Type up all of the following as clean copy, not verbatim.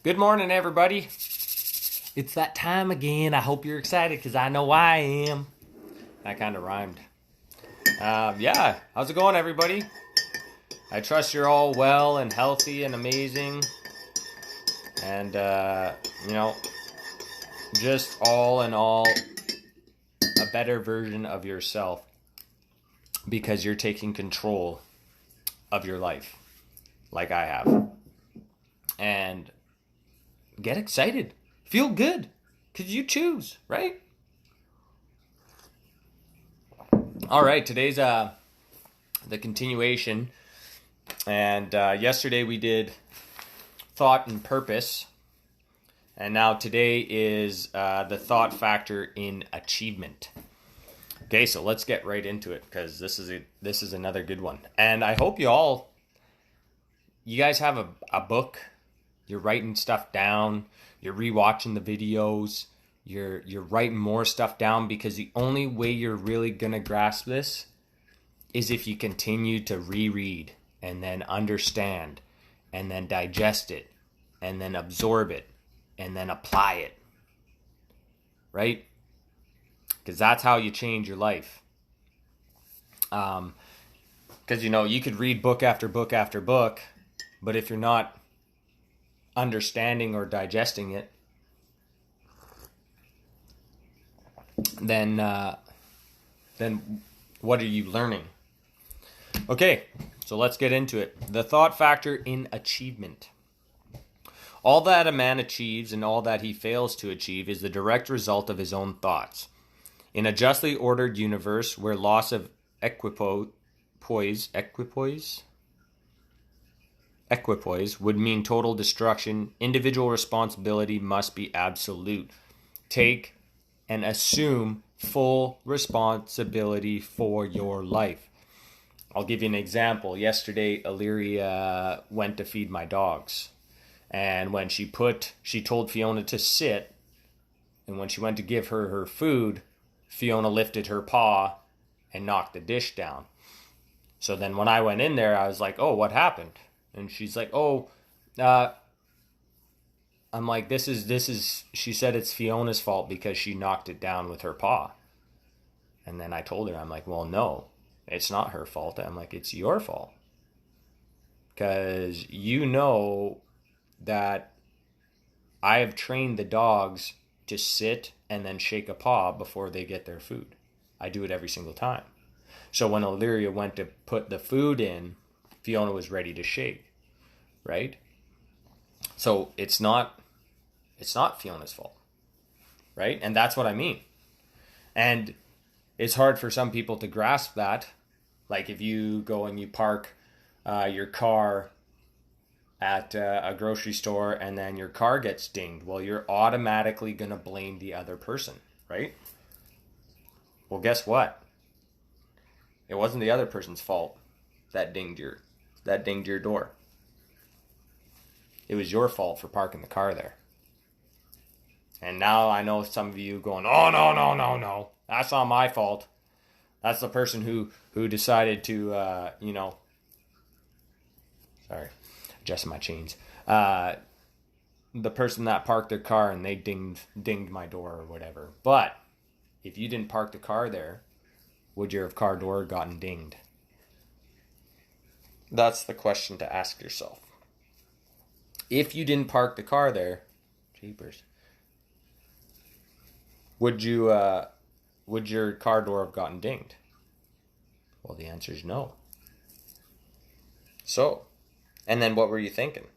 Good morning, everybody. It's that time again. I hope you're excited because I know I am. That kind of rhymed. How's it going, everybody? I trust you're all well and healthy and amazing. And, just all in all, a better version of yourself because you're taking control of your life like I have. And get excited. Feel good because you choose, right? All right, today's the continuation. And yesterday we did thought and purpose. And now today is the thought factor in achievement. Okay, so let's get right into it because this is another good one. And I hope you guys have a book. You're writing stuff down. You're rewatching the videos. You're writing more stuff down because the only way you're really going to grasp this is if you continue to reread and then understand and then digest it and then absorb it and then apply it. Right? Because that's how you change your life. Because, you could read book after book after book, but if you're not understanding or digesting it, then what are you learning? Okay, so let's get into it. The thought factor in achievement. All that a man achieves and all that he fails to achieve is the direct result of his own thoughts. In a justly ordered universe where loss of equipoise would mean total destruction, individual responsibility must be absolute. Take and assume full responsibility for your life. I'll give you an example. Yesterday, Illyria went to feed my dogs. And when she told Fiona to sit, and when she went to give her food, Fiona lifted her paw and knocked the dish down. So then when I went in there, I was like, oh, what happened? And she's like, I'm like, this is, she said it's Fiona's fault because she knocked it down with her paw. And then I told her, I'm like, well, no, it's not her fault. I'm like, it's your fault. Because you know that I have trained the dogs to sit and then shake a paw before they get their food. I do it every single time. So when Illyria went to put the food in, Fiona was ready to shake, right? So it's not Fiona's fault, right? And that's what I mean. And it's hard for some people to grasp that. Like if you go and you park your car at a grocery store and then your car gets dinged, well, you're automatically going to blame the other person, right? Well, guess what? It wasn't the other person's fault that dinged your door. It was your fault for parking the car there. And now I know some of you going, oh, no. That's not my fault. That's the person who decided to, sorry, adjusting my chains. The person that parked their car and they dinged my door or whatever. But if you didn't park the car there, would your car door gotten dinged? That's the question to ask yourself. If you didn't park the car there, jeepers, would your car door have gotten dinged? Well, the answer is no. So, and then what were you thinking?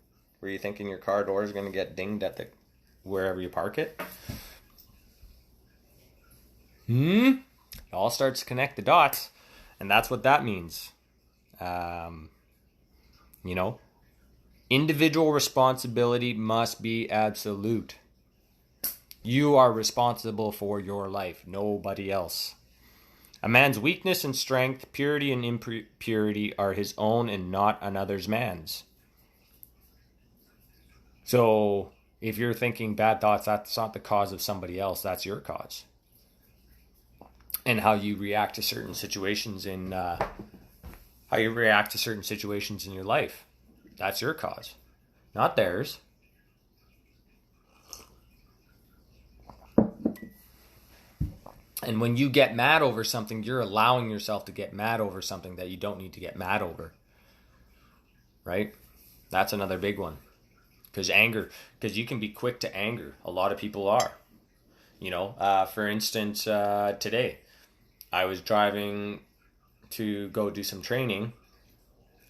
Were you thinking your car door is going to get dinged at wherever you park it? It all starts to connect the dots, and that's what that means. Individual responsibility must be absolute. You are responsible for your life, nobody else. A man's weakness and strength, purity and impurity are his own and not another's man's. So if you're thinking bad thoughts, that's not the cause of somebody else, that's your cause. And how you react to certain situations in your life, that's your cause, not theirs. And when you get mad over something, you're allowing yourself to get mad over something that you don't need to get mad over. Right? That's another big one. Because you can be quick to anger. A lot of people are. For instance, today, I was driving to go do some training,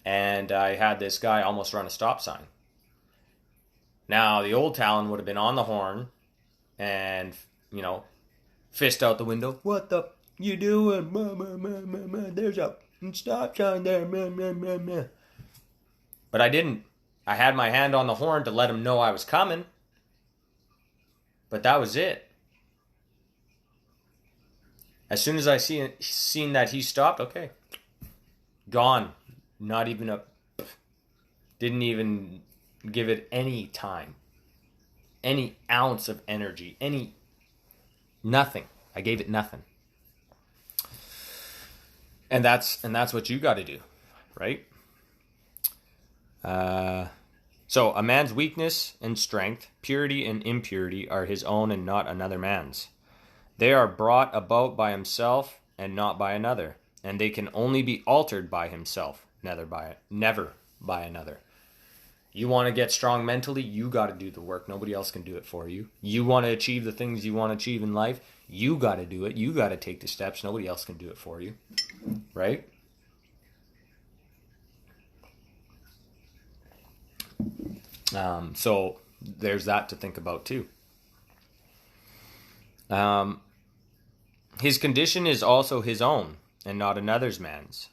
and I had this guy almost run a stop sign. Now, the old Talon would have been on the horn and, fist out the window. What the you doing? There's a stop sign there. But I didn't. I had my hand on the horn to let him know I was coming. But that was it. As soon as I seen that he stopped, okay. Gone. Not even didn't even give it any time. Any ounce of energy. Nothing. I gave it nothing. And that's what you got to do, right? So a man's weakness and strength, purity and impurity are his own and not another man's. They are brought about by himself and not by another, and they can only be altered by himself, never by another. You want to get strong mentally, you got to do the work. Nobody else can do it for you. You want to achieve the things you want to achieve in life, you got to do it. You got to take the steps. Nobody else can do it for you, right? So there's that to think about too. His condition is also his own and not another's man's.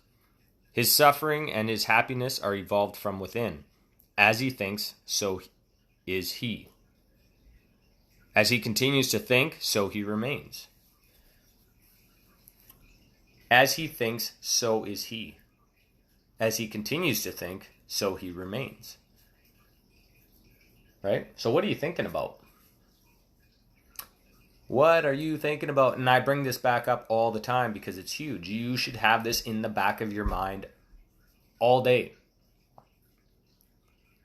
His suffering and his happiness are evolved from within. As he thinks, so is he. As he continues to think, so he remains. As he thinks, so is he. As he continues to think, so he remains. Right? So what are you thinking about? What are you thinking about? And I bring this back up all the time because it's huge. You should have this in the back of your mind all day.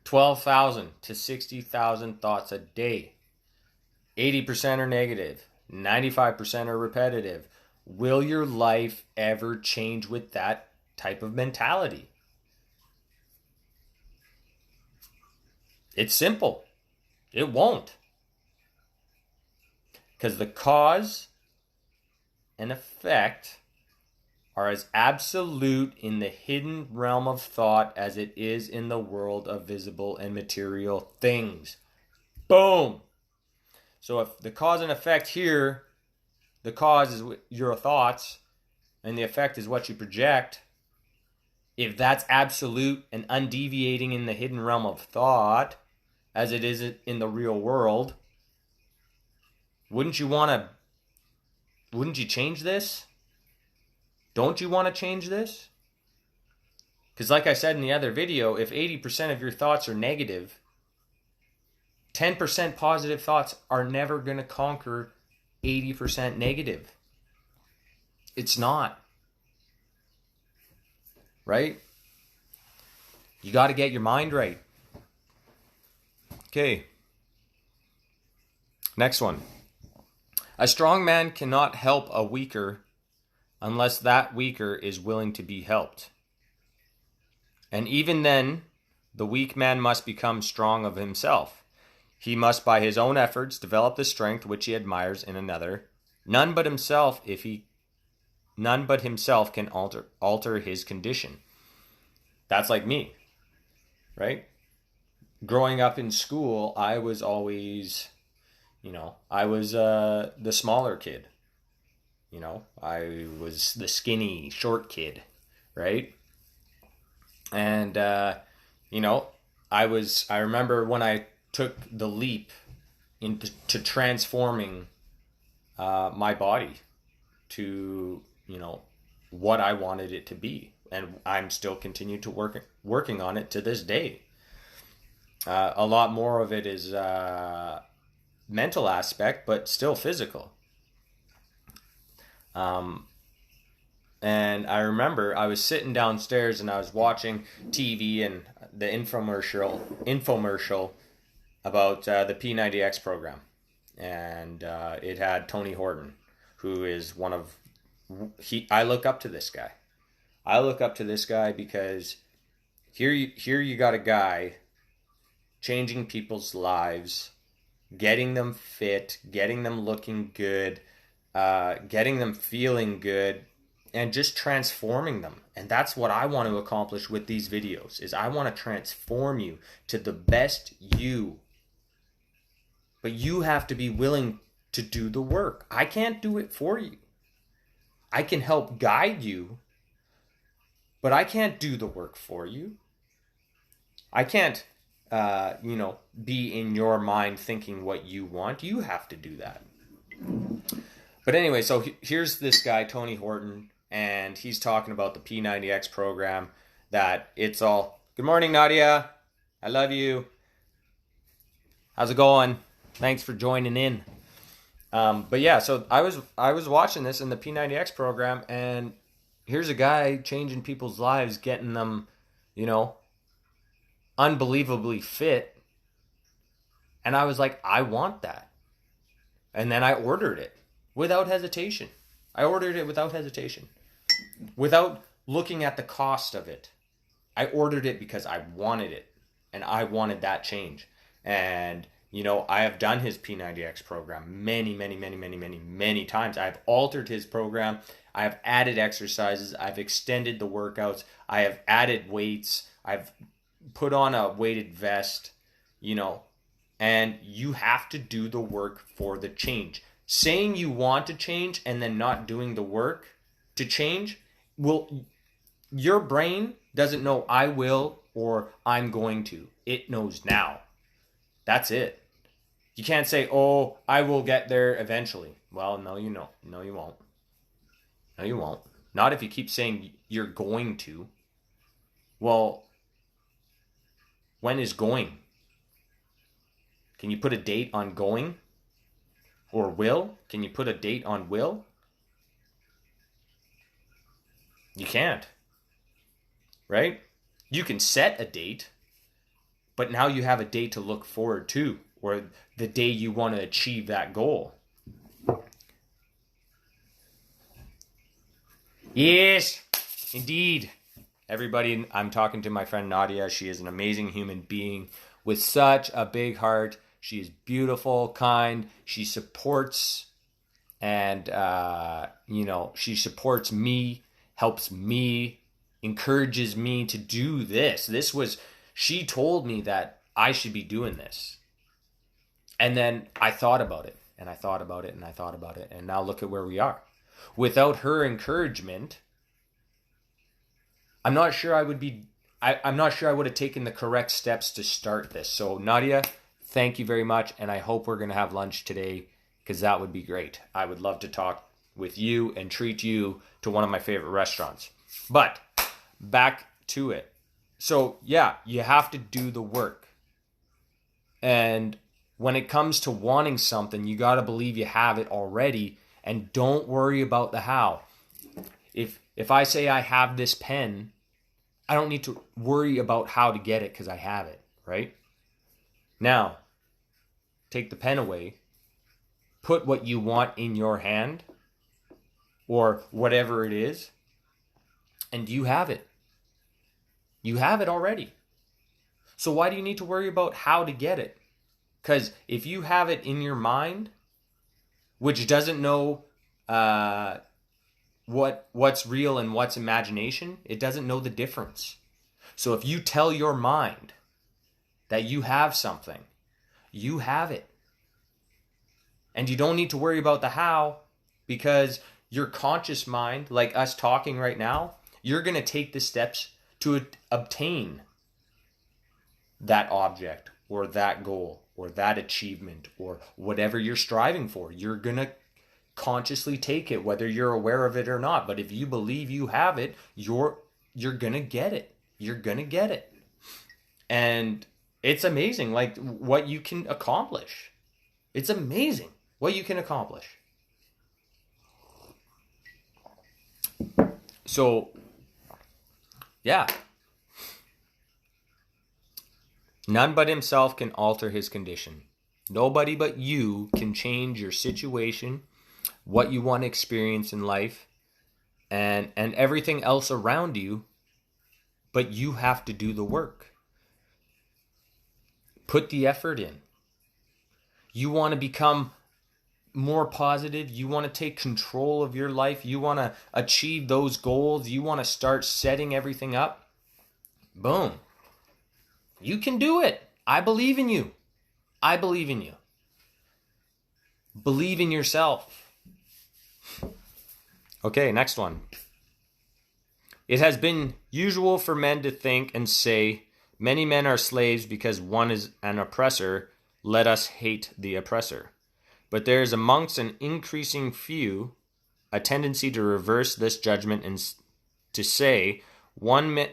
12,000 to 60,000 thoughts a day. 80% are negative. 95% are repetitive. Will your life ever change with that type of mentality? It's simple. It won't. Because the cause and effect are as absolute in the hidden realm of thought as it is in the world of visible and material things. Boom! So if the cause and effect here, the cause is your thoughts and the effect is what you project, if that's absolute and undeviating in the hidden realm of thought, as it is in the real world, wouldn't you change this? Don't you want to change this? Because like I said in the other video, if 80% of your thoughts are negative, 10% positive thoughts are never going to conquer 80% negative. It's not. Right? You got to get your mind right. Okay. Next one. A strong man cannot help a weaker unless that weaker is willing to be helped. And even then, the weak man must become strong of himself. He must by his own efforts develop the strength which he admires in another. None but himself can alter his condition. That's like me, right? Growing up in school, I was always, I was the smaller kid. I was the skinny, short kid, right? And, I remember when I took the leap into transforming my body to, what I wanted it to be. And I'm still continuing to working on it to this day. A lot more of it is mental aspect, but still physical. And I remember I was sitting downstairs and I was watching TV and the infomercial about the P90X program. And it had Tony Horton who is I look up to this guy. I look up to this guy because here you got a guy changing people's lives, getting them fit, getting them looking good, getting them feeling good, and just transforming them. And that's what I want to accomplish with these videos, is I want to transform you to the best you. But you have to be willing to do the work. I can't do it for you. I can help guide you, but I can't do the work for you. I can't, be in your mind thinking what you want. You have to do that. But anyway, so here's this guy, Tony Horton, and he's talking about the P90X program, that it's all, good morning, Nadia. I love you. How's it going? Thanks for joining in. But yeah, so I was watching this in the P90X program, and here's a guy changing people's lives, getting them, unbelievably fit. And I was like, I want that. And then I ordered it without hesitation. Without looking at the cost of it. I ordered it because I wanted it, and I wanted that change. And I have done his P90X program many times. I've altered his program. I have added exercises. I've extended the workouts. I have added weights. I've put on a weighted vest, and you have to do the work for the change. Saying you want to change and then not doing the work to change, your brain doesn't know I will or I'm going to. It knows now. That's it. You can't say, oh, I will get there eventually. Well, no, you know. No, you won't. No, you won't. Not if you keep saying you're going to. Well, when is going? Can you put a date on going? Or will? Can you put a date on will? You can't. Right? You can set a date, but now you have a date to look forward to, or the day you want to achieve that goal. Yes, indeed. Everybody, I'm talking to my friend Nadia. She is an amazing human being with such a big heart. She is beautiful, kind. She supports and, she supports me, helps me, encourages me to do this. She told me that I should be doing this. And then I thought about it, and I thought about it, and I thought about it. And now look at where we are. Without her encouragement, I'm not sure I would have taken the correct steps to start this. So Nadia, thank you very much. And I hope we're going to have lunch today, because that would be great. I would love to talk with you and treat you to one of my favorite restaurants. But back to it. So yeah, you have to do the work. And when it comes to wanting something, you got to believe you have it already, and don't worry about the how. If I say I have this pen, I don't need to worry about how to get it because I have it, right? Now, take the pen away, put what you want in your hand, or whatever it is, and you have it. You have it already. So why do you need to worry about how to get it? Because if you have it in your mind, which doesn't know what's real and what's imagination, it doesn't know the difference. So if you tell your mind that you have something, you have it. And you don't need to worry about the how, because your conscious mind, like us talking right now, you're going to take the steps to obtain that object or that goal or that achievement or whatever you're striving for. You're going to consciously take it, whether you're aware of it or not. But if you believe you have it, you're going to get it. You're going to get it. And it's amazing, like, what you can accomplish. It's amazing what you can accomplish. So, yeah. None but himself can alter his condition. Nobody but you can change your situation. what you want to experience in life, and everything else around you, but you have to do the work. Put the effort in. You want to become more positive. You want to take control of your life. You want to achieve those goals. You want to start setting everything up. Boom. You can do it. I believe in you. I believe in you. Believe in yourself. Okay, next one. It has been usual for men to think and say, many men are slaves because one is an oppressor. Let us hate the oppressor. But there is amongst an increasing few a tendency to reverse this judgment and to say, one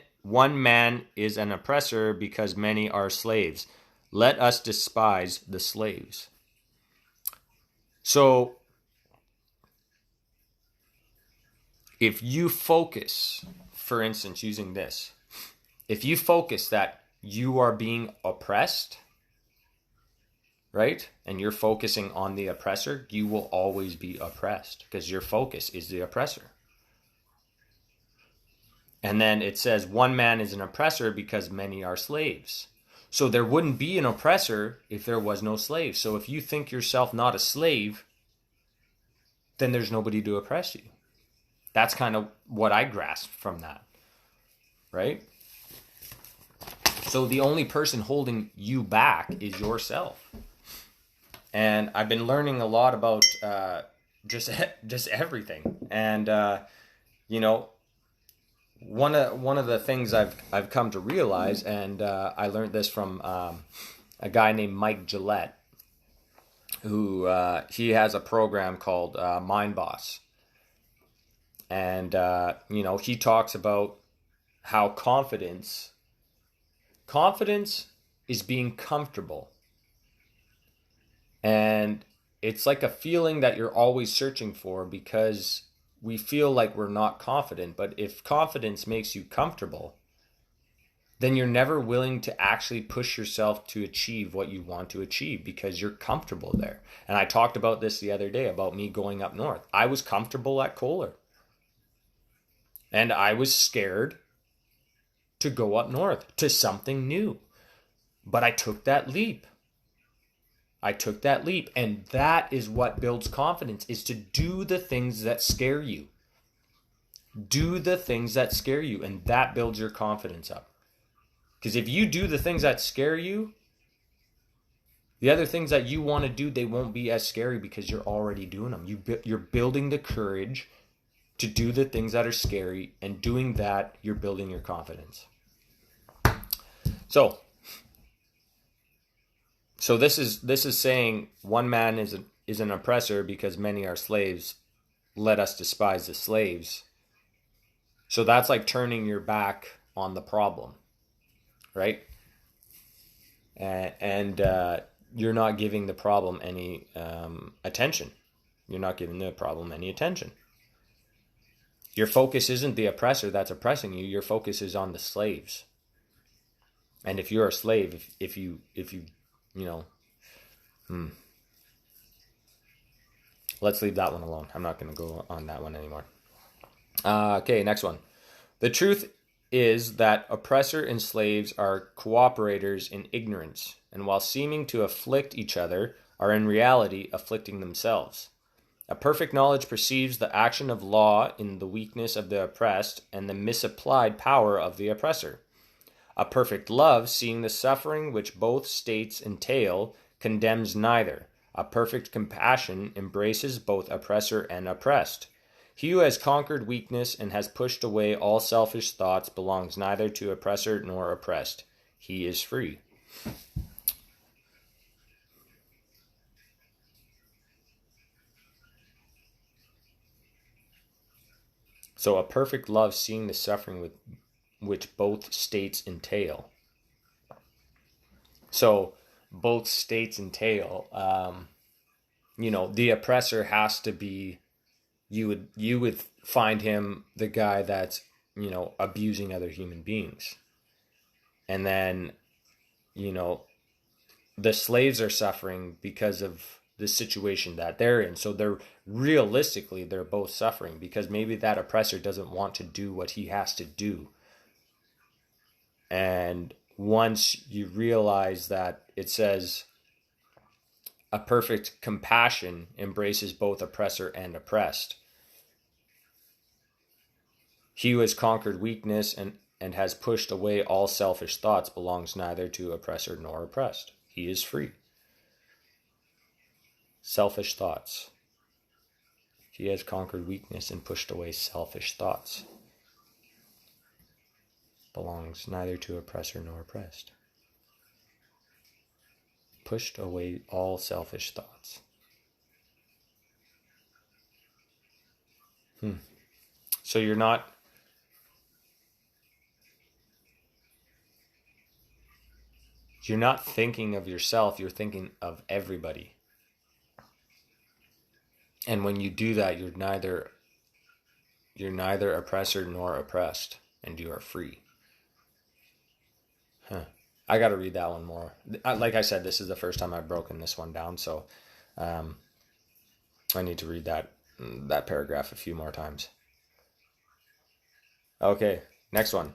man is an oppressor because many are slaves. Let us despise the slaves. So, if you focus, for instance, using this, if you focus that you are being oppressed, right, and you're focusing on the oppressor, you will always be oppressed because your focus is the oppressor. And then it says one man is an oppressor because many are slaves. So there wouldn't be an oppressor if there was no slave. So if you think yourself not a slave, then there's nobody to oppress you. That's kind of what I grasp from that, right? So the only person holding you back is yourself. And I've been learning a lot about just everything. And one of the things I've come to realize, and I learned this from a guy named Mike Gillette, who he has a program called Mind Boss. And he talks about how confidence is being comfortable. And it's like a feeling that you're always searching for because we feel like we're not confident. But if confidence makes you comfortable, then you're never willing to actually push yourself to achieve what you want to achieve because you're comfortable there. And I talked about this the other day about me going up north. I was comfortable at Kohler. And I was scared to go up north to something new. But I took that leap. And that is what builds confidence, is to do the things that scare you. Do the things that scare you, and that builds your confidence up. Because if you do the things that scare you, the other things that you want to do, they won't be as scary because you're already doing them. You're building the courage to do the things that are scary, and doing that, you're building your confidence. So this is saying one man is an oppressor because many are slaves. Let us despise the slaves. So that's like turning your back on the problem, right? And you're not giving the problem any attention. You're not giving the problem any attention. Your focus isn't the oppressor that's oppressing you. Your focus is on the slaves. And if you're a slave, if you let's leave that one alone. I'm not going to go on that one anymore. Okay, next one. The truth is that oppressor and slaves are cooperators in ignorance, and while seeming to afflict each other, are in reality afflicting themselves. A perfect knowledge perceives the action of law in the weakness of the oppressed and the misapplied power of the oppressor. A perfect love, seeing the suffering which both states entail, condemns neither. A perfect compassion embraces both oppressor and oppressed. He who has conquered weakness and has pushed away all selfish thoughts belongs neither to oppressor nor oppressed. He is free. So a perfect love, seeing the suffering which both states entail. So both states entail, the oppressor has to be, you would find him the guy that's, abusing other human beings. And then, the slaves are suffering because of the situation that they're in. So they're both suffering because maybe that oppressor doesn't want to do what he has to do. And once you realize that it says a perfect compassion embraces both oppressor and oppressed. He who has conquered weakness and has pushed away all selfish thoughts belongs neither to oppressor nor oppressed. He is free. Selfish thoughts. He has conquered weakness and pushed away selfish thoughts. Belongs neither to oppressor nor oppressed. Pushed away all selfish thoughts. So you're not thinking of yourself, you're thinking of everybody. And when you do that, you're neither oppressor nor oppressed, and you are free. I got to read that one more. Like I said, this is the first time I've broken this one down, so I need to read that paragraph a few more times. Okay, next one.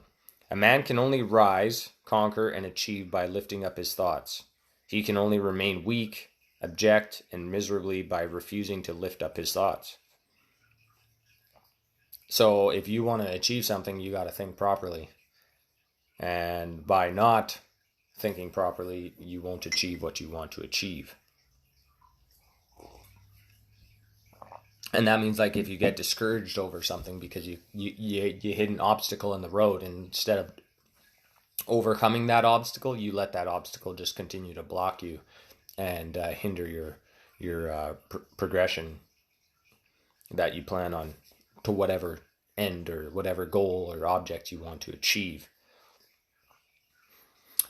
A man can only rise, conquer, and achieve by lifting up his thoughts. He can only remain weak, abject, and miserably by refusing to lift up his thoughts. So if you want to achieve something, you got to think properly. And by not thinking properly, you won't achieve what you want to achieve. And that means, like, if you get discouraged over something because you hit an obstacle in the road, and instead of overcoming that obstacle, you let that obstacle just continue to block you and hinder your progression that you plan on to whatever end or whatever goal or object you want to achieve.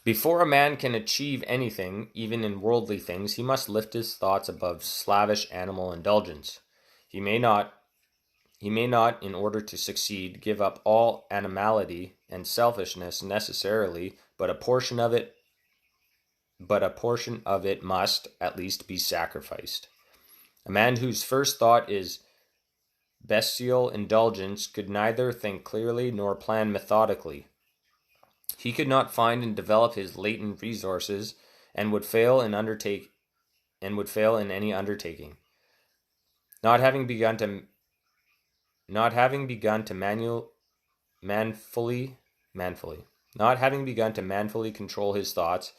Before a man can achieve anything, even in worldly things, he must lift his thoughts above slavish animal indulgence. He may not, in order to succeed, give up all animality and selfishness necessarily, but a portion of it must at least be sacrificed. A man whose first thought is bestial indulgence could neither think clearly nor plan methodically. He could not find and develop his latent resources, and would fail in any undertaking. Not having begun to manfully control his thoughts,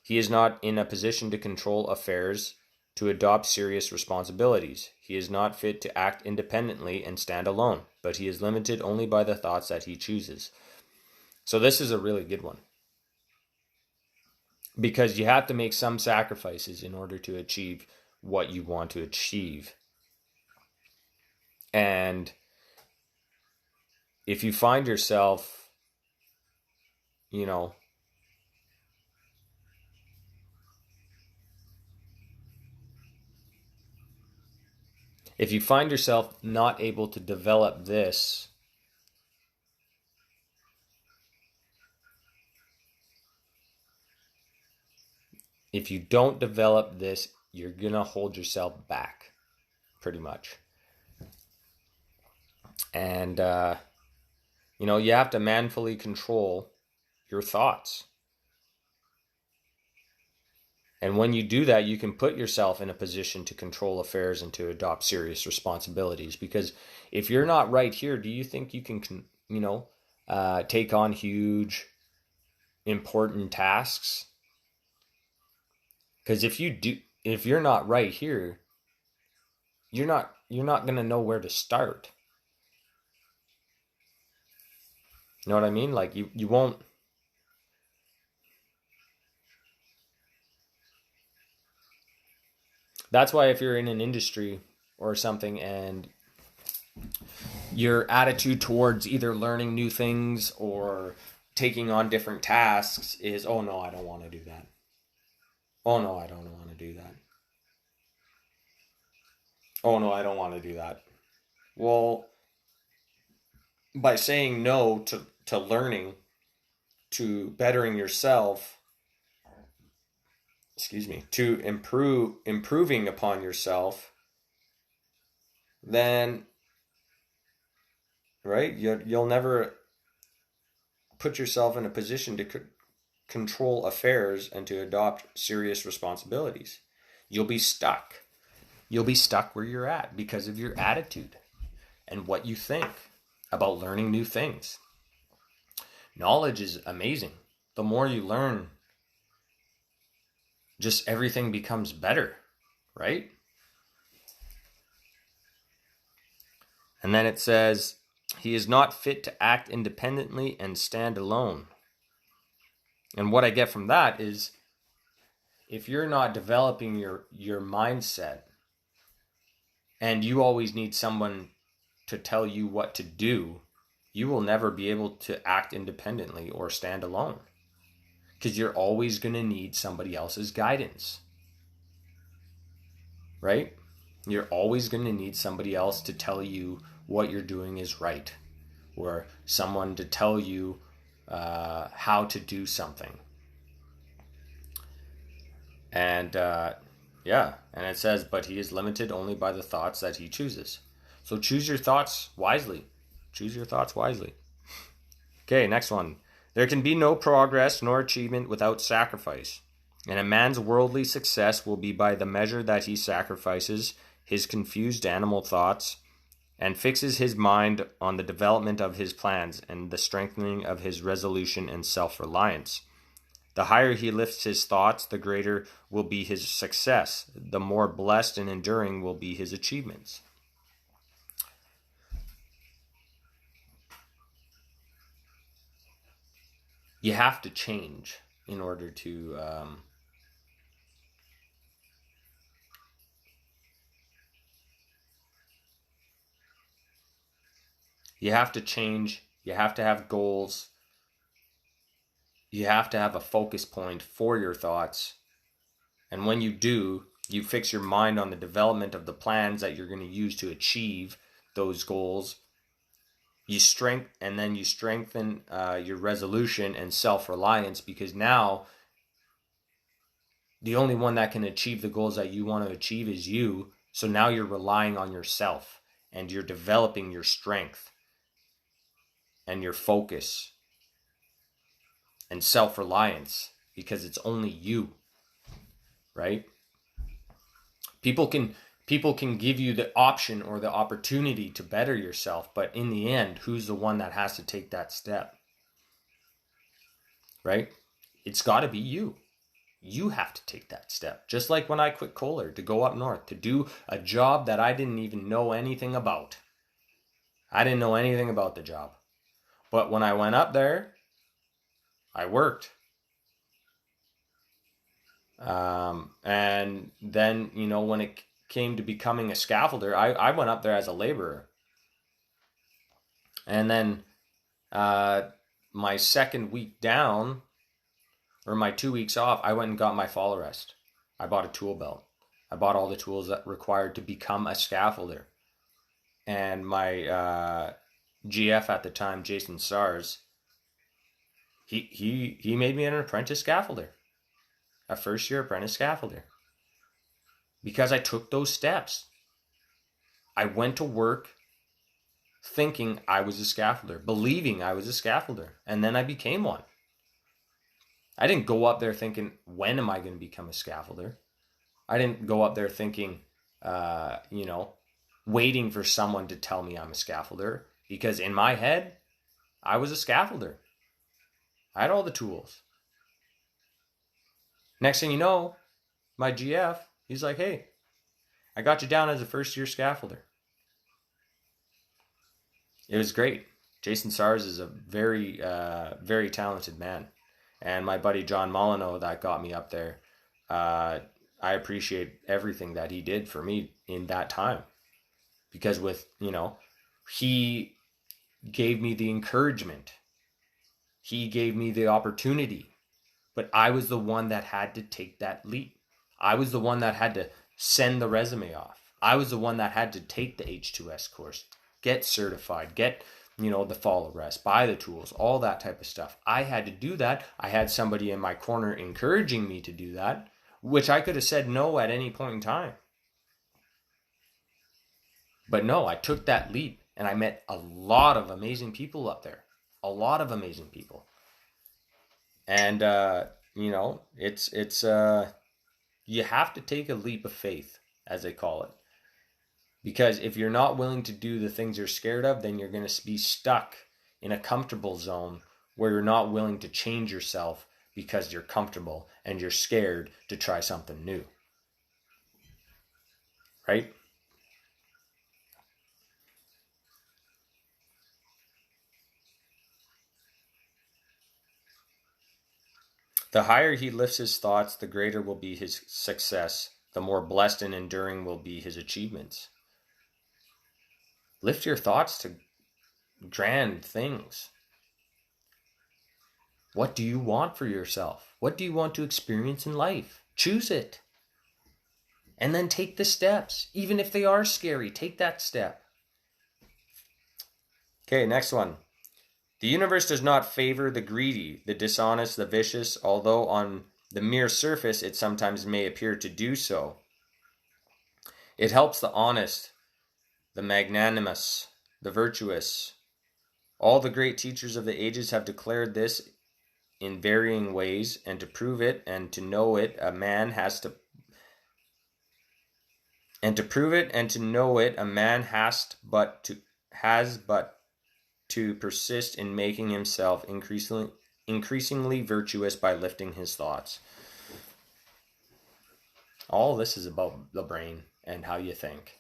he is not in a position to control affairs, to adopt serious responsibilities. He is not fit to act independently and stand alone, but he is limited only by the thoughts that he chooses. So this is a really good one, because you have to make some sacrifices in order to achieve what you want to achieve. And if you find yourself, not able to develop this, if you don't develop this, you're going to hold yourself back, pretty much. And, you have to manfully control your thoughts. And when you do that, you can put yourself in a position to control affairs and to adopt serious responsibilities. Because if you're not right here, do you think you can, take on huge, important tasks? Because if you're not right here, you're not going to know where to start. You know what I mean? Like you won't. That's why if you're in an industry or something and your attitude towards either learning new things or taking on different tasks is, oh no, I don't want to do that. Oh no, I don't want to do that. Oh no, I don't want to do that. Well, by saying no to learning, to bettering yourself, to improving upon yourself, then, right, you'll never put yourself in a position to control affairs and to adopt serious responsibilities. You'll be stuck. You'll be stuck where you're at because of your attitude and what you think about learning new things. Knowledge is amazing. The more you learn, just everything becomes better, right? And then it says, he is not fit to act independently and stand alone. And what I get from that is, if you're not developing your mindset and you always need someone to tell you what to do, you will never be able to act independently or stand alone, because you're always going to need somebody else's guidance, right? You're always going to need somebody else to tell you what you're doing is right, or someone to tell you how to do something. And and it says, but he is limited only by the thoughts that he chooses. So choose your thoughts wisely. Choose your thoughts wisely. Okay, next one. There can be no progress nor achievement without sacrifice, and a man's worldly success will be by the measure that he sacrifices his confused animal thoughts and fixes his mind on the development of his plans and the strengthening of his resolution and self-reliance. The higher he lifts his thoughts, the greater will be his success. The more blessed and enduring will be his achievements. You have to change in order to you have to change. You have to have goals. You have to have a focus point for your thoughts. And when you do, you fix your mind on the development of the plans that you're going to use to achieve those goals. You strengthen your resolution and self-reliance, because now the only one that can achieve the goals that you want to achieve is you. So now you're relying on yourself and you're developing your strength and your focus and self-reliance, because it's only you, right? People can give you the option or the opportunity to better yourself, but in the end, who's the one that has to take that step? Right? It's got to be you. You have to take that step. Just like when I quit Kohler to go up north to do a job that I didn't even know anything about. I didn't know anything about the job. But when I went up there, I worked. And then, when it came to becoming a scaffolder, I went up there as a laborer. And then my second week down, or my 2 weeks off, I went and got my fall arrest. I bought a tool belt. I bought all the tools that required to become a scaffolder. And my GF at the time, Jason Sars, he made me an apprentice scaffolder. A first-year apprentice scaffolder. Because I took those steps. I went to work thinking I was a scaffolder, believing I was a scaffolder, and then I became one. I didn't go up there thinking, when am I going to become a scaffolder? I didn't go up there thinking, waiting for someone to tell me I'm a scaffolder, because in my head, I was a scaffolder. I had all the tools. Next thing you know, my GF, he's like, hey, I got you down as a first-year scaffolder. It was great. Jason Sars is a very, very talented man. And my buddy John Molyneux that got me up there, I appreciate everything that he did for me in that time. Because he gave me the encouragement. He gave me the opportunity. But I was the one that had to take that leap. I was the one that had to send the resume off. I was the one that had to take the H2S course, get certified, get, the fall arrest, buy the tools, all that type of stuff. I had to do that. I had somebody in my corner encouraging me to do that. which I could have said no at any point in time. But no, I took that leap and I met a lot of amazing people up there. A lot of amazing people. And, it's you have to take a leap of faith, as they call it. Because if you're not willing to do the things you're scared of, then you're going to be stuck in a comfortable zone where you're not willing to change yourself because you're comfortable and you're scared to try something new. Right? The higher he lifts his thoughts, the greater will be his success, the more blessed and enduring will be his achievements. Lift your thoughts to grand things. What do you want for yourself? What do you want to experience in life? Choose it. And then take the steps. Even if they are scary, take that step. Okay, next one. The universe does not favor the greedy, the dishonest, the vicious, although on the mere surface it sometimes may appear to do so. It helps the honest, the magnanimous, the virtuous. All the great teachers of the ages have declared this in varying ways, and to prove it and to know it, a man has to to persist in making himself increasingly virtuous by lifting his thoughts. All this is about the brain and how you think.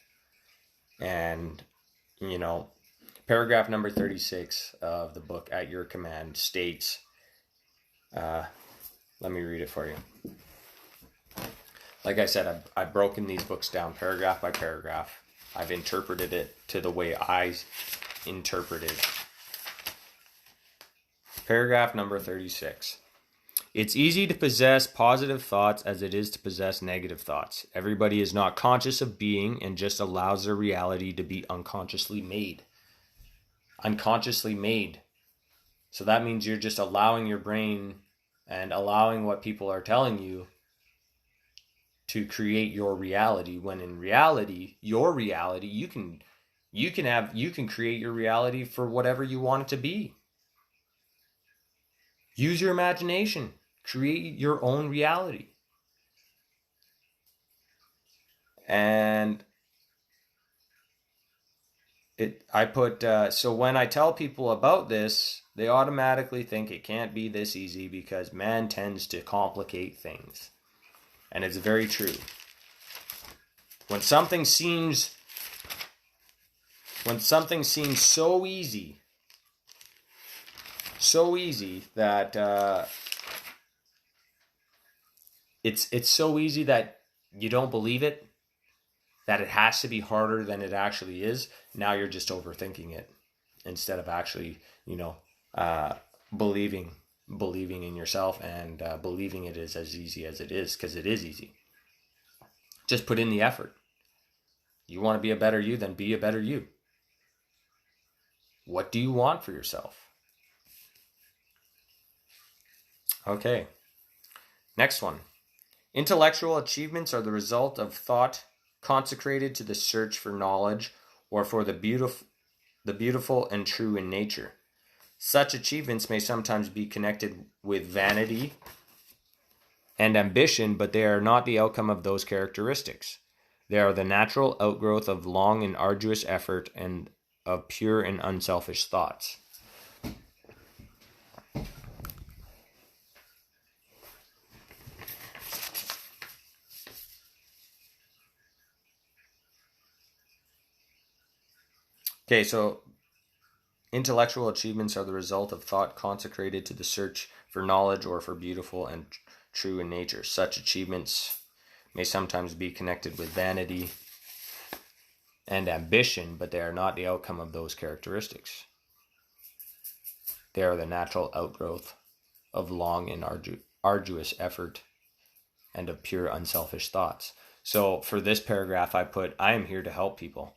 And, paragraph number 36 of the book, At Your Command, states, let me read it for you. Like I said, I've broken these books down paragraph by paragraph. I've interpreted it to the way I interpret it. Paragraph number 36. It's easy to possess positive thoughts as it is to possess negative thoughts. Everybody is not conscious of being and just allows their reality to be unconsciously made. Unconsciously made. So that means you're just allowing your brain and allowing what people are telling you to create your reality, when in reality, your reality, you can create your reality for whatever you want it to be. Use your imagination. Create your own reality. And so when I tell people about this, they automatically think it can't be this easy because man tends to complicate things. And it's very true. When something seems so easy that it's so easy that you don't believe it, that it has to be harder than it actually is. Now you're just overthinking it instead of actually, believing in yourself and believing it is as easy as it is, because it is easy. Just put in the effort. You want to be a better you, then be a better you. What do you want for yourself? Okay. Next one. Intellectual achievements are the result of thought consecrated to the search for knowledge or for the beautiful and true in nature. Such achievements may sometimes be connected with vanity and ambition, but they are not the outcome of those characteristics. They are the natural outgrowth of long and arduous effort and of pure and unselfish thoughts. Okay, so intellectual achievements are the result of thought consecrated to the search for knowledge or for beautiful and true in nature. Such achievements may sometimes be connected with vanity and ambition, but they are not the outcome of those characteristics. They are the natural outgrowth of long and arduous effort and of pure unselfish thoughts. So for this paragraph, I am here to help people.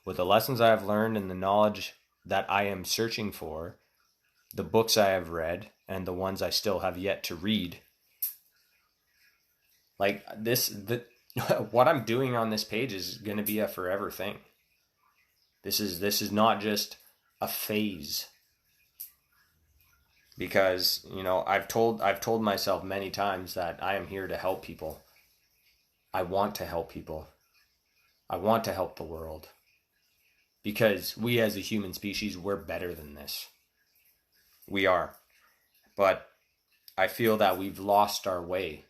With the lessons I have learned and the knowledge that I am searching for, the books I have read, and the ones I still have yet to read, Like what I'm doing on this page is going to be a forever thing. This is not just a phase. Because, I've told myself many times that I am here to help people. I want to help people. I want to help the world. Because we as a human species, we're better than this. We are. But I feel that we've lost our way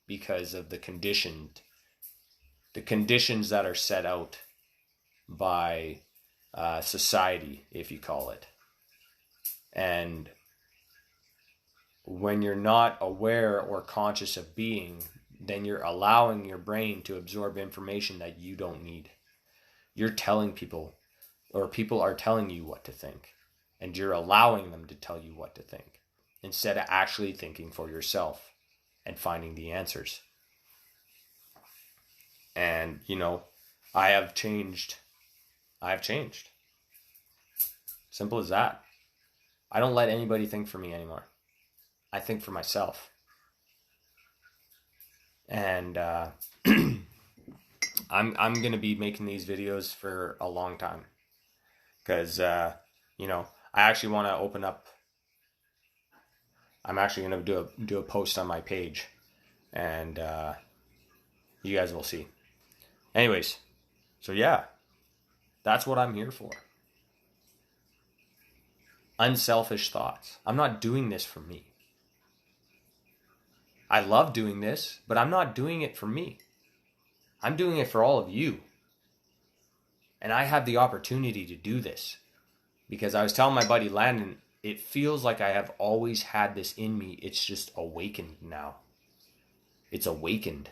because of the conditions that are set out by society, if you call it. And when you're not aware or conscious of being, then you're allowing your brain to absorb information that you don't need. You're telling people, or people are telling you what to think, and you're allowing them to tell you what to think, instead of actually thinking for yourself and finding the answers. And, I have changed. Simple as that. I don't let anybody think for me anymore. I think for myself. And I'm going to be making these videos for a long time. Because, I actually want to open up. I'm actually going to do a post on my page. And you guys will see. Anyways, so yeah, that's what I'm here for. Unselfish thoughts. I'm not doing this for me. I love doing this, but I'm not doing it for me. I'm doing it for all of you. And I have the opportunity to do this. Because I was telling my buddy Landon, it feels like I have always had this in me. It's just awakened now. It's awakened.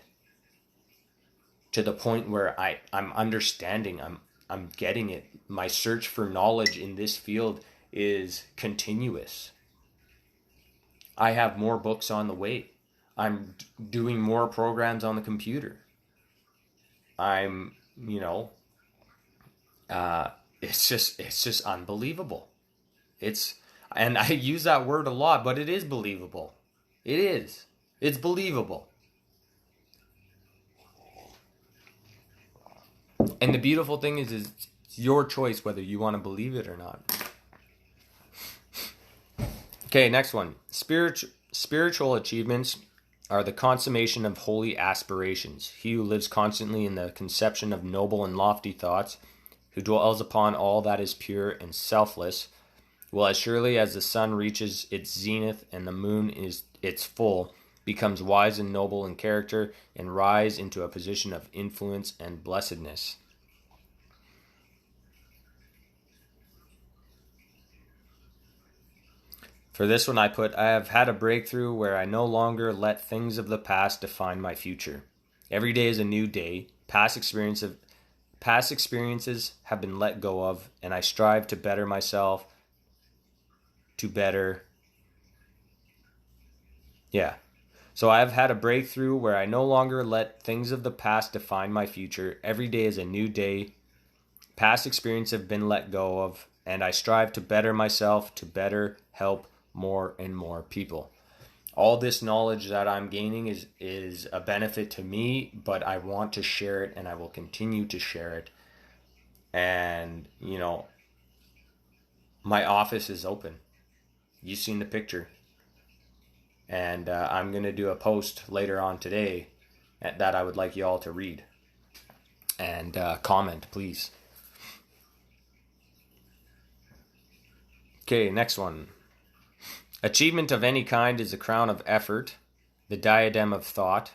To the point where I'm understanding, I'm getting it. My search for knowledge in this field is continuous. I have more books on the way. I'm doing more programs on the computer. I'm, it's just unbelievable. And I use that word a lot, but it is believable. It is. It's believable. And the beautiful thing is it's your choice whether you want to believe it or not. Okay, next one. Spiritual achievements are the consummation of holy aspirations. He who lives constantly in the conception of noble and lofty thoughts, who dwells upon all that is pure and selfless, will as surely as the sun reaches its zenith and the moon is its full, becomes wise and noble in character, and rise into a position of influence and blessedness. For this one I have had a breakthrough where I no longer let things of the past define my future. Every day is a new day. Past experiences have been let go of, and I strive to better myself, So I have had a breakthrough where I no longer let things of the past define my future. Every day is a new day. Past experiences have been let go of, and I strive to better myself, to better help more and more people. All this knowledge that I'm gaining is a benefit to me, but I want to share it, and I will continue to share it. And, my office is open. You've seen the picture. And I'm going to do a post later on today that I would like you all to read. And comment, please. Okay, next one. Achievement of any kind is the crown of effort, the diadem of thought.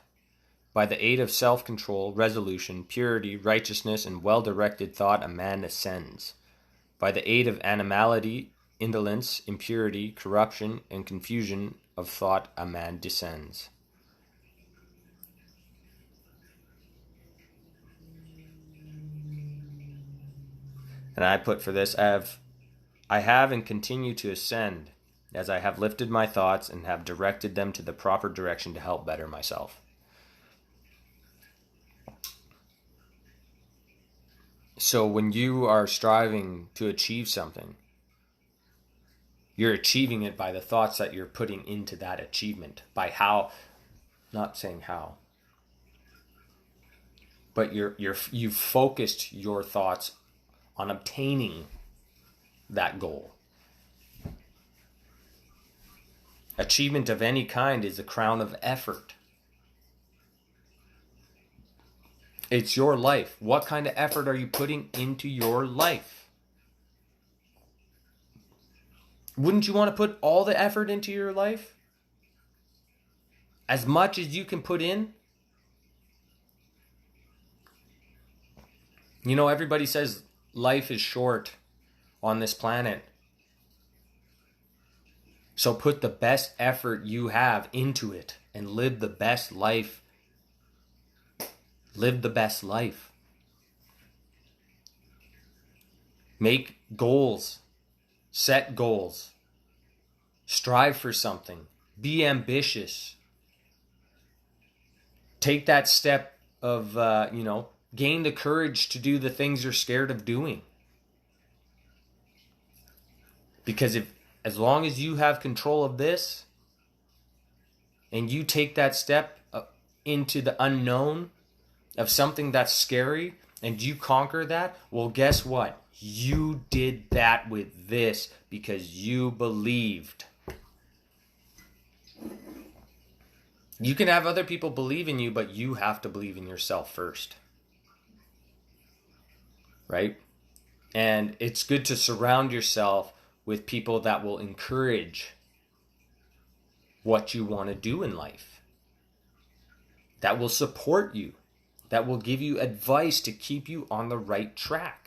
By the aid of self-control, resolution, purity, righteousness, and well-directed thought, a man ascends. By the aid of animality, indolence, impurity, corruption, and confusion of thought, a man descends. And I put for this, I have and continue to ascend as I have lifted my thoughts and have directed them to the proper direction to help better myself. So when you are striving to achieve something, you're achieving it by the thoughts that you're putting into that achievement. By how, not saying how, but you've focused your thoughts on obtaining that goal. Achievement of any kind is the crown of effort. It's your life. What kind of effort are you putting into your life? Wouldn't you want to put all the effort into your life? As much as you can put in? You know, everybody says life is short on this planet. So put the best effort you have into it and live the best life. Live the best life. Make goals. Set goals. Strive for something. Be ambitious. Take that step of, gain the courage to do the things you're scared of doing. Because as long as you have control of this, and you take that step into the unknown of something that's scary, and you conquer that, well, guess what? You did that with this because you believed. You can have other people believe in you, but you have to believe in yourself first. Right? And it's good to surround yourself with people that will encourage what you want to do in life, that will support you, that will give you advice to keep you on the right track.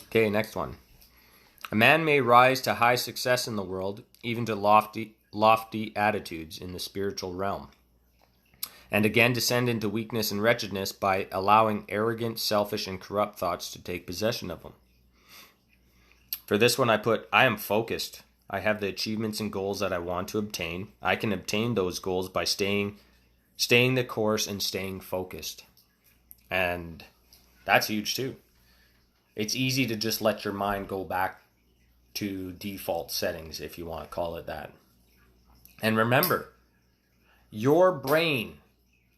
Okay, next one. A man may rise to high success in the world, even to lofty attitudes in the spiritual realm, and again descend into weakness and wretchedness by allowing arrogant, selfish, and corrupt thoughts to take possession of him. For this one I put, I am focused. I have the achievements and goals that I want to obtain. I can obtain those goals by staying the course and staying focused. And that's huge too. It's easy to just let your mind go back to default settings, if you want to call it that. And remember, your brain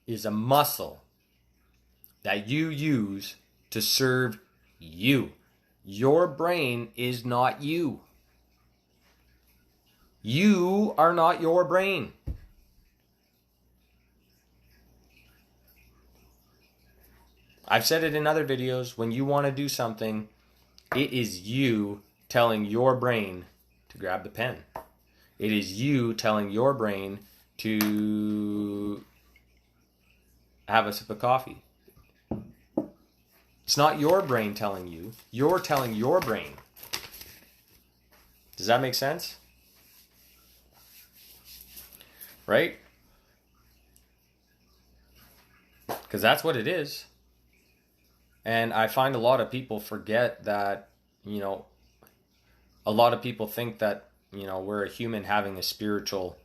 is a muscle that you use to serve you. Your brain is not you. You are not your brain. I've said it in other videos. When you want to do something, it is you telling your brain to grab the pen. It is you telling your brain to have a sip of coffee. It's not your brain telling you. You're telling your brain. Does that make sense? Right? Because that's what it is. And I find a lot of people forget that, a lot of people think that, we're a human having a spiritual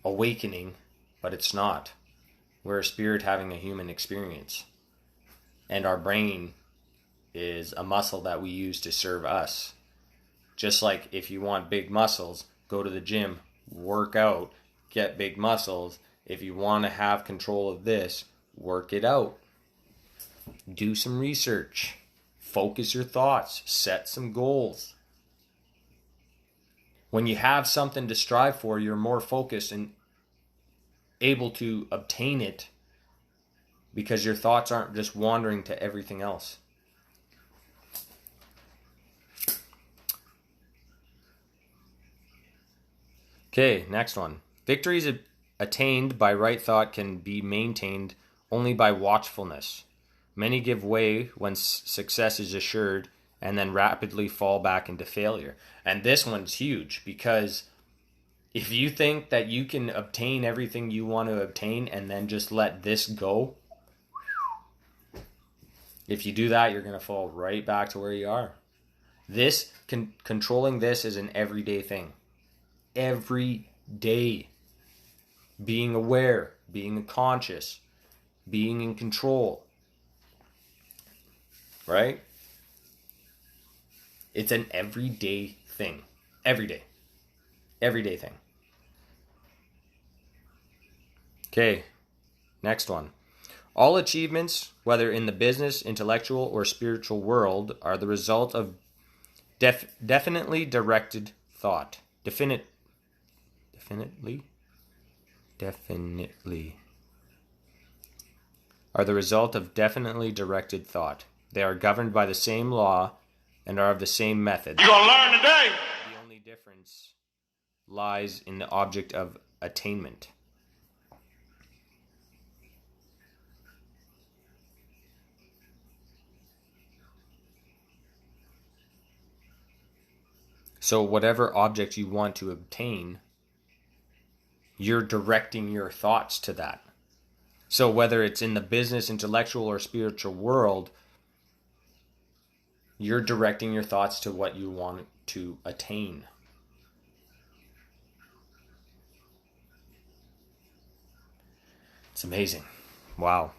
awakening, but it's not. We're a spirit having a human experience. And our brain is a muscle that we use to serve us. Just like if you want big muscles, go to the gym, work out, get big muscles. If you want to have control of this, work it out. Do some research. Focus your thoughts. Set some goals. When you have something to strive for, you're more focused and able to obtain it because your thoughts aren't just wandering to everything else. Okay, next one. Victories attained by right thought can be maintained only by watchfulness. Many give way when success is assured and then rapidly fall back into failure. And this one's huge because if you think that you can obtain everything you want to obtain and then just let this go, if you do that, you're going to fall right back to where you are. Controlling this is an everyday thing. Every day. Being aware, being conscious, being in control. right? It's an everyday thing. Everyday thing. Okay, next one. All achievements, whether in the business, intellectual, or spiritual world, are the result of definitely directed thought. Definitely. Are the result of definitely directed thought. They are governed by the same law and are of the same method. You're gonna learn today. The only difference lies in the object of attainment. So whatever object you want to obtain, you're directing your thoughts to that. So whether it's in the business, intellectual, or spiritual world, you're directing your thoughts to what you want to attain. It's amazing. Wow.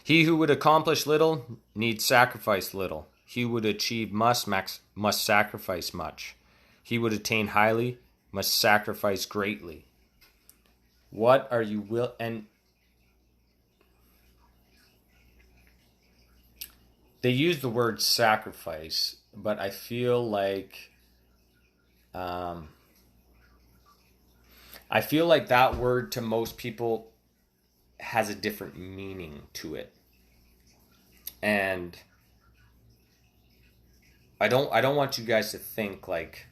He who would accomplish little needs sacrifice little. He who would achieve must sacrifice much. He who would attain highly must sacrifice greatly. What are you will and they use the word sacrifice, but I feel like that word to most people has a different meaning to it. And I don't want you guys to think like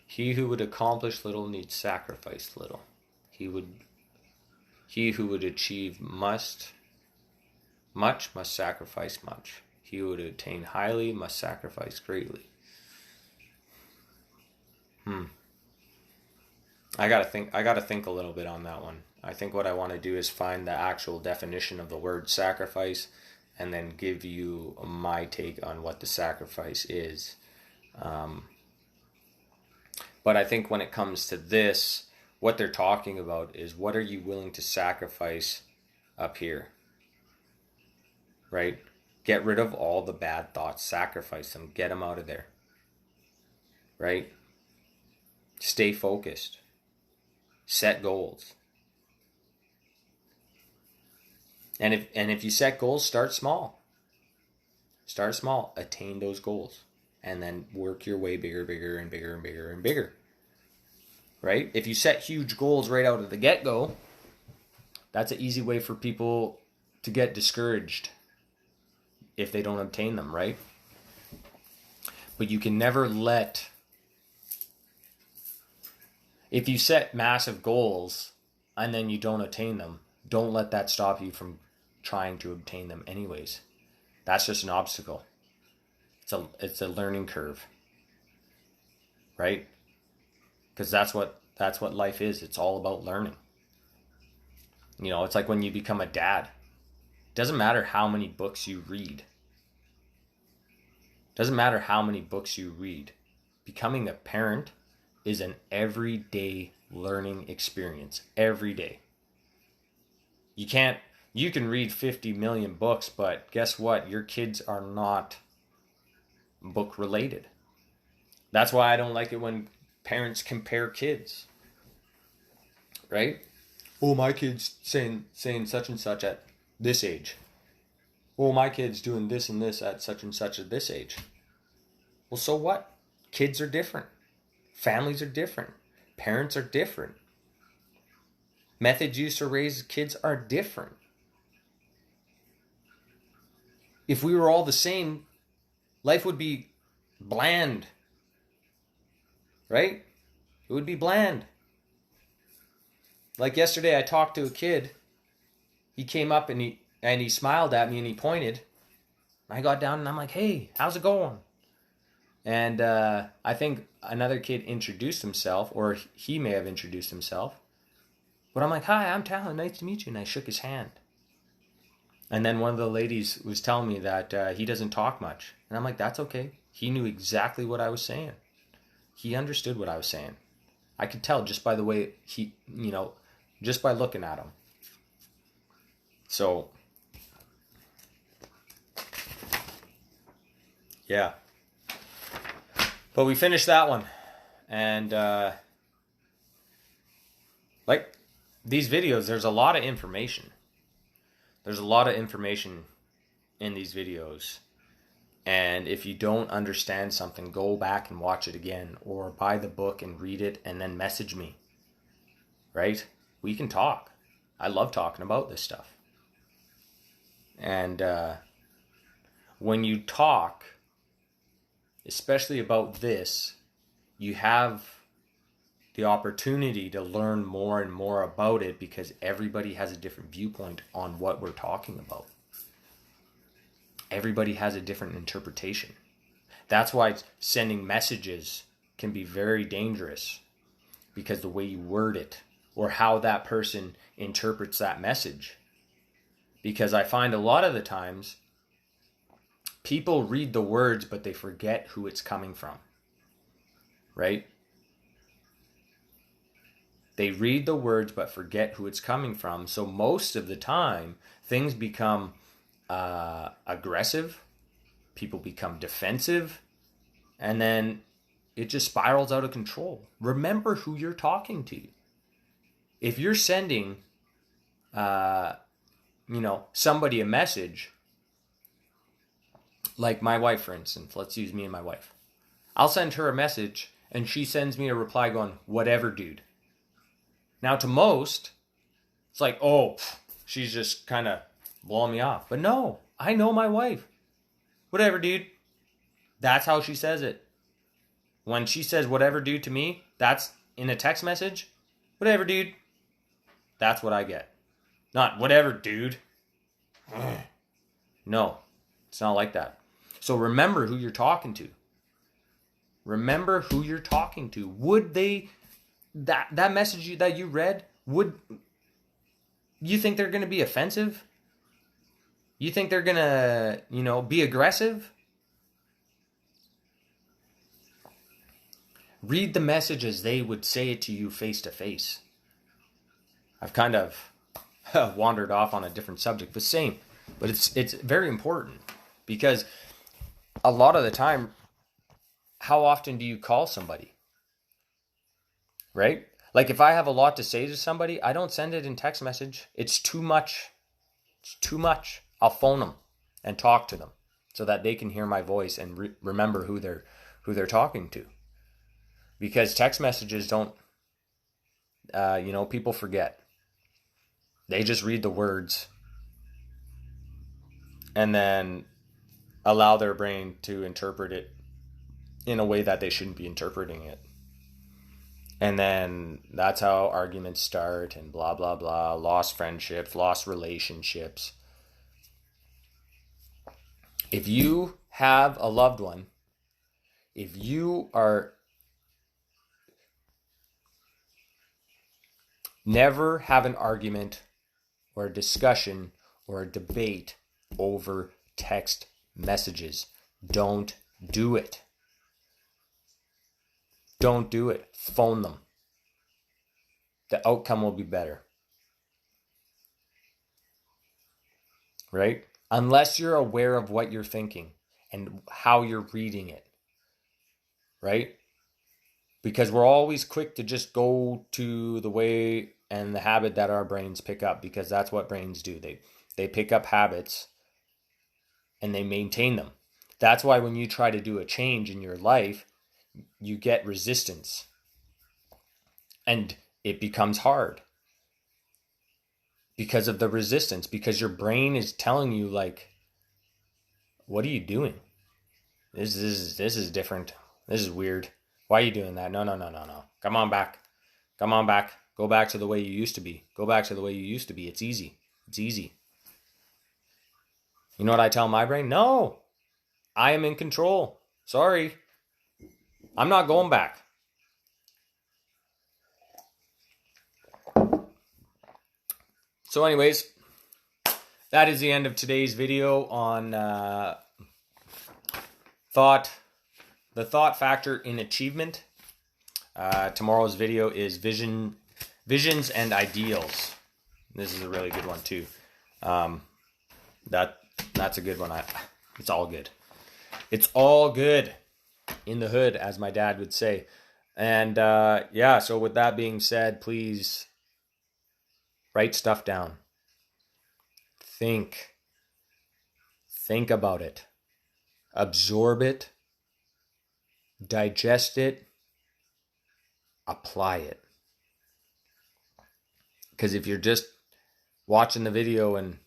he who would accomplish little needs sacrifice little. He who would achieve much must sacrifice much. He who would attain highly must sacrifice greatly. I gotta think a little bit on that one. I think what I want to do is find the actual definition of the word sacrifice and then give you my take on what the sacrifice is. But I think when it comes to this, what they're talking about is what are you willing to sacrifice up here? Right? Get rid of all the bad thoughts. Sacrifice them. Get them out of there. Right? Stay focused. Set goals. And if you set goals, start small. Start small. Attain those goals. And then work your way bigger and bigger. Right? If you set huge goals right out of the get-go, that's an easy way for people to get discouraged if they don't obtain them, right? But you can never let... If you set massive goals and then you don't attain them, don't let that stop you from trying to obtain them anyways. That's just an obstacle. It's a learning curve. Right? Because that's what life is. It's all about learning. You know, it's like when you become a dad. It doesn't matter how many books you read. It doesn't matter how many books you read. Becoming a parent is an everyday learning experience. Every day. You can read 50 million books, but guess what? Your kids are not book related. That's why I don't like it when parents compare kids. Right? Oh, my kid's saying such and such at this age. Oh, my kid's doing this and this at such and such at this age. Well, so what? Kids are different. Families are different. Parents are different. Methods used to raise kids are different. If we were all the same, life would be bland. Right? It would be bland. Like yesterday, I talked to a kid. He came up and he smiled at me and he pointed. I got down and I'm like, "Hey, how's it going?" And I think another kid introduced himself, or he may have introduced himself. But I'm like, "Hi, I'm Talon. Nice to meet you." And I shook his hand. And then one of the ladies was telling me that he doesn't talk much. And I'm like, that's okay. He knew exactly what I was saying. He understood what I was saying. I could tell just by the way just by looking at him. So, yeah. But we finished that one. And, like, these videos, there's a lot of information. There's a lot of information in these videos. And if you don't understand something, go back and watch it again, or buy the book and read it and then message me. Right? We can talk. I love talking about this stuff. And when you talk, especially about this, you have the opportunity to learn more and more about it because everybody has a different viewpoint on what we're talking about. Everybody has a different interpretation. That's why sending messages can be very dangerous, because the way you word it or how that person interprets that message. Because I find a lot of the times people read the words but they forget who it's coming from. Right? They read the words but forget who it's coming from. So most of the time things become aggressive, people become defensive, and then it just spirals out of control. Remember who you're talking to. If you're sending somebody a message, like my wife, for instance, let's use me and my wife. I'll send her a message and she sends me a reply going, whatever, dude. Now to most, it's like, oh, she's just kind of blowing me off. But no, I know my wife. Whatever, dude. That's how she says it. When she says whatever, dude, to me, that's in a text message. Whatever, dude. That's what I get. Not whatever, dude. No, it's not like that. So remember who you're talking to. Remember who you're talking to. Would they, that message that you read, would you think they're going to be offensive? You think they're going to, be aggressive? Read the message as they would say it to you face to face. I've kind of wandered off on a different subject, but same. But it's very important, because a lot of the time, how often do you call somebody? Right? Like if I have a lot to say to somebody, I don't send it in text message. It's too much. It's too much. I'll phone them and talk to them so that they can hear my voice and remember who they're talking to. Because text messages don't, people forget. They just read the words and then allow their brain to interpret it in a way that they shouldn't be interpreting it. And then that's how arguments start and blah, blah, blah. Lost friendships, lost relationships. If you have a loved one, if you are never have an argument or a discussion or a debate over text messages. Don't do it. Don't do it. Phone them. The outcome will be better. Right? Unless you're aware of what you're thinking and how you're reading it. Right? Because we're always quick to just go to the way and the habit that our brains pick up, because that's what brains do. They pick up habits and they maintain them. That's why when you try to do a change in your life, you get resistance and it becomes hard because of the resistance, because your brain is telling you, like, what are you doing? This is different. This is weird. Why are you doing that? No. Come on back. Go back to the way you used to be. It's easy. You know what I tell my brain? No, I am in control. Sorry. I'm not going back. So anyways, that is the end of today's video on the thought factor in achievement. Tomorrow's video is visions and ideals. This is a really good one too. That's a good one. It's all good. It's all good in the hood, as my dad would say. And so with that being said, please write stuff down. Think about it. Absorb it. Digest it. Apply it. Because if you're just watching the video and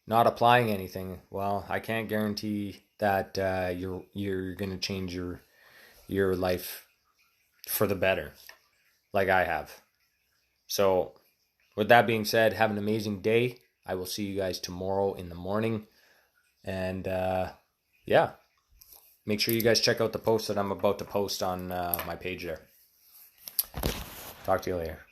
not applying anything, well, I can't guarantee that you're going to change your life for the better, like I have. So, with that being said, have an amazing day. I will see you guys tomorrow in the morning. And make sure you guys check out the post that I'm about to post on my page there. Talk to you later.